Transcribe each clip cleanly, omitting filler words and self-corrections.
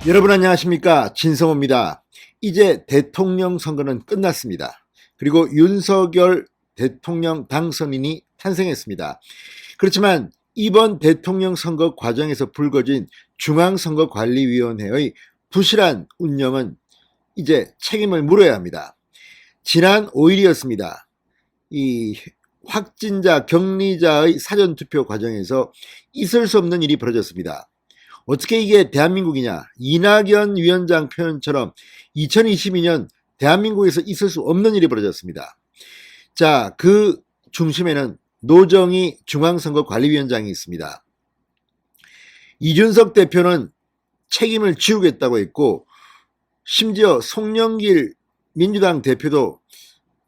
여러분 안녕하십니까, 진성호입니다. 이제 대통령 선거는 끝났습니다. 그리고 윤석열 대통령 당선인이 탄생했습니다. 그렇지만 이번 대통령 선거 과정에서 불거진 중앙선거관리위원회의 부실한 운영은 이제 책임을 물어야 합니다. 지난 5일이었습니다. 이 확진자 격리자의 사전투표 과정에서 있을 수 없는 일이 벌어졌습니다. 어떻게 이게 대한민국이냐? 이낙연 위원장 표현처럼 2022년 대한민국에서 있을 수 없는 일이 벌어졌습니다. 자, 그 중심에는 노정희 중앙선거관리위원장이 있습니다. 이준석 대표는 책임을 지우겠다고 했고, 심지어 송영길 민주당 대표도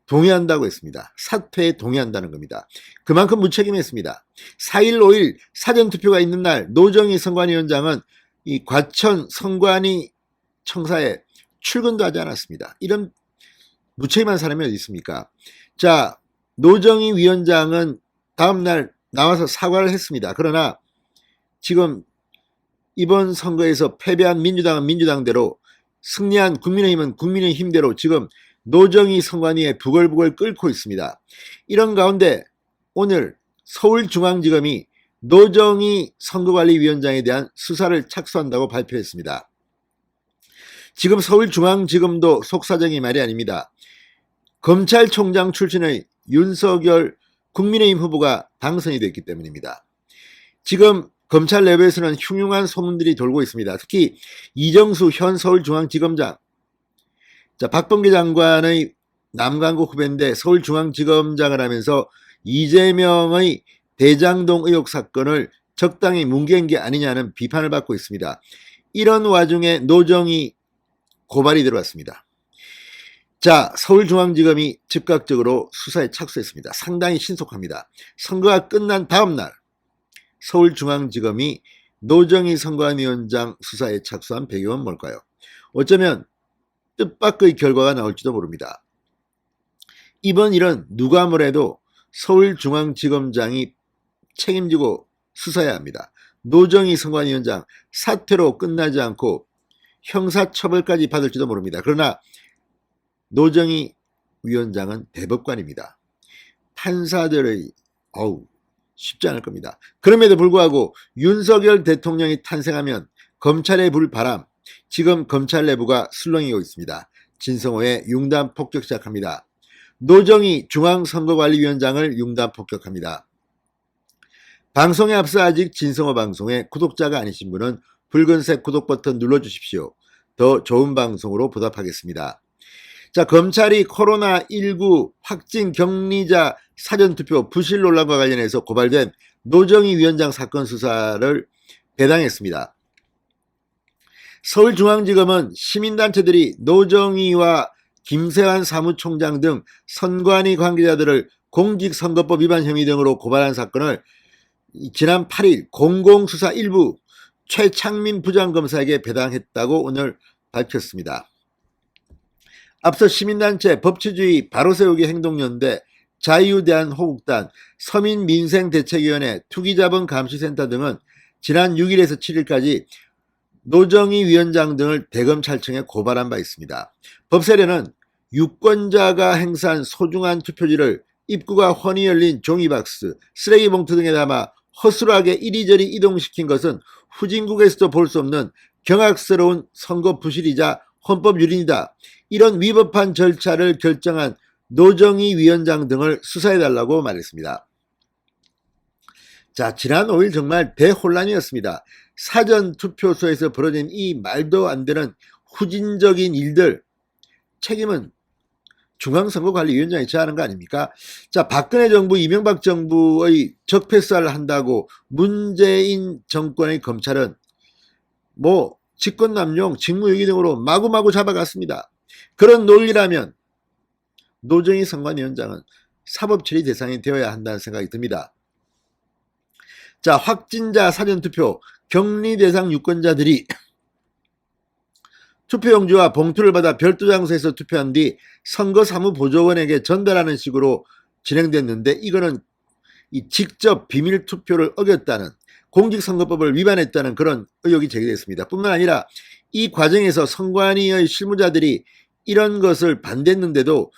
동의한다고 했습니다. 사퇴에 동의한다는 겁니다. 그만큼 무책임했습니다. 4일, 5일 사전투표가 있는 날 노정희 선관위원장은 이 과천 선관위 청사에 출근도 하지 않았습니다. 이런 무책임한 사람이 어디 있습니까? 자, 노정희 위원장은 다음날 나와서 사과를 했습니다. 그러나 지금 이번 선거에서 패배한 민주당은 민주당대로, 승리한 국민의힘은 국민의힘대로 지금 노정희 선관위에 부글부글 끓고 있습니다. 이런 가운데 오늘 서울중앙지검이 노정희 선거관리위원장에 대한 수사를 착수한다고 발표했습니다. 지금 서울중앙지검도 속사정이 말이 아닙니다. 검찰총장 출신의 윤석열 국민의힘 후보가 당선이 됐기 때문입니다. 지금 검찰 내부에서는 흉흉한 소문들이 돌고 있습니다. 특히 이정수 현 서울중앙지검장, 자, 박범계 장관의 남강구 후배인데 서울중앙지검장을 하면서 이재명의 대장동 의혹 사건을 적당히 뭉갠 게 아니냐는 비판을 받고 있습니다. 이런 와중에 노정희 고발이 들어왔습니다. 자, 서울중앙지검이 즉각적으로 수사에 착수했습니다. 상당히 신속합니다. 선거가 끝난 다음 날 서울중앙지검이 노정희 선관위원장 수사에 착수한 배경은 뭘까요? 어쩌면 뜻밖의 결과가 나올지도 모릅니다. 이번 일은 누가 뭐래도 서울중앙지검장이 책임지고 수사해야 합니다. 노정희 선관위원장 사퇴로 끝나지 않고 형사처벌까지 받을지도 모릅니다. 그러나 노정희 위원장은 대법관입니다. 판사들의 쉽지 않을 겁니다. 그럼에도 불구하고 윤석열 대통령이 탄생하면 검찰의 불바람, 지금 검찰 내부가 술렁이고 있습니다. 진성호의 융단 폭격 시작합니다. 노정희 중앙선거관리위원장을 융단 폭격합니다. 방송에 앞서 아직 진성호 방송에 구독자가 아니신 분은 붉은색 구독 버튼 눌러주십시오. 더 좋은 방송으로 보답하겠습니다. 자, 검찰이 코로나19 확진 격리자 사전투표 부실 논란과 관련해서 고발된 노정희 위원장 사건 수사를 배당했습니다. 서울중앙지검은 시민단체들이 노정희와 김세환 사무총장 등 선관위 관계자들을 공직선거법 위반 혐의 등으로 고발한 사건을 지난 8일 공공수사 일부 최창민 부장검사에게 배당했다고 오늘 밝혔습니다. 앞서 시민단체 법치주의 바로세우기 행동연대, 자유대한호국단, 서민민생대책위원회, 투기자본감시센터 등은 지난 6일에서 7일까지 노정희 위원장 등을 대검찰청에 고발한 바 있습니다. 법세례는 유권자가 행사한 소중한 투표지를 입구가 훤히 열린 종이박스, 쓰레기 봉투 등에 담아 허술하게 이리저리 이동시킨 것은 후진국에서도 볼 수 없는 경악스러운 선거 부실이자 헌법 유린이다. 이런 위법한 절차를 결정한 노정희 위원장 등을 수사해달라고 말했습니다. 자, 지난 5일 정말 대혼란이었습니다. 사전투표소에서 벌어진 이 말도 안 되는 후진적인 일들, 책임은 중앙선거관리위원장이 져야 하는 거 아닙니까? 자, 박근혜 정부, 이명박 정부의 적폐수사를 한다고 문재인 정권의 검찰은 직권남용, 직무유기 등으로 마구마구 잡아갔습니다. 그런 논리라면 노정희 선관위원장은 사법처리 대상이 되어야 한다는 생각이 듭니다. 자, 확진자 사전투표, 격리 대상 유권자들이 투표용지와 봉투를 받아 별도 장소에서 투표한 뒤 선거사무보조원에게 전달하는 식으로 진행됐는데, 이거는 직접 비밀 투표를 어겼다는, 공직선거법을 위반했다는 그런 의혹이 제기됐습니다. 뿐만 아니라 이 과정에서 선관위의 실무자들이 이런 것을 반대했는데도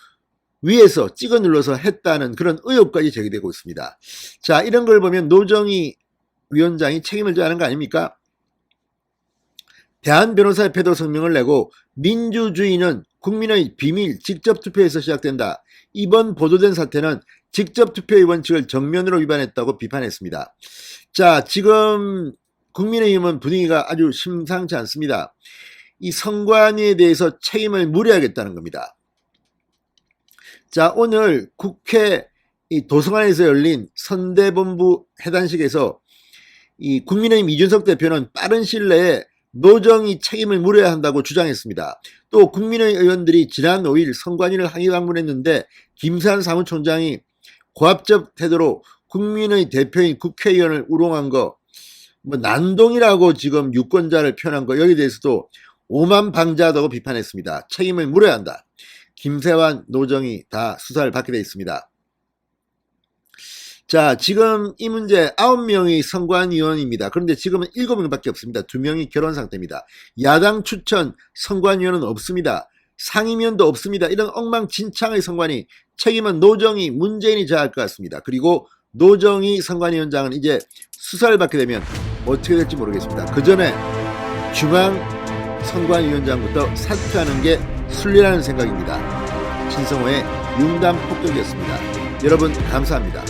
위에서 찍어 눌러서 했다는 그런 의혹까지 제기되고 있습니다. 자, 이런 걸 보면 노정희 위원장이 책임을 져야 하는 거 아닙니까? 대한변호사협회도 성명을 내고 민주주의는 국민의 비밀 직접 투표에서 시작된다. 이번 보도된 사태는 직접 투표의 원칙을 정면으로 위반했다고 비판했습니다. 자, 지금 국민의힘은 분위기가 아주 심상치 않습니다. 이 선관위에 대해서 책임을 물어야겠다는 겁니다. 자, 오늘 국회 도서관에서 열린 선대본부 해단식에서 이 국민의힘 이준석 대표는 빠른 시일 내에 노정희 책임을 물어야 한다고 주장했습니다. 또 국민의 의원들이 지난 5일 선관위를 항의 방문했는데 김세한 사무총장이 고압적 태도로 국민의 대표인 국회의원을 우롱한 거, 난동이라고 지금 유권자를 표현한 거, 여기에 대해서도 오만방자하다고 비판했습니다. 책임을 물어야 한다. 김세환, 노정희 다 수사를 받게 되어 있습니다. 자, 지금 이 문제 9명이 선관위원입니다. 그런데 지금은 7명밖에 없습니다. 2명이 결혼 상태입니다. 야당 추천 선관위원은 없습니다. 상임위원도 없습니다. 이런 엉망진창의 선관위, 책임은 노정희, 문재인이 져야 할 것 같습니다. 그리고 노정희 선관위원장은 이제 수사를 받게 되면 어떻게 될지 모르겠습니다. 그 전에 중앙선관위원장부터 사퇴하는 게 순리라는 생각입니다. 진성호의 융단폭격이었습니다. 여러분 감사합니다.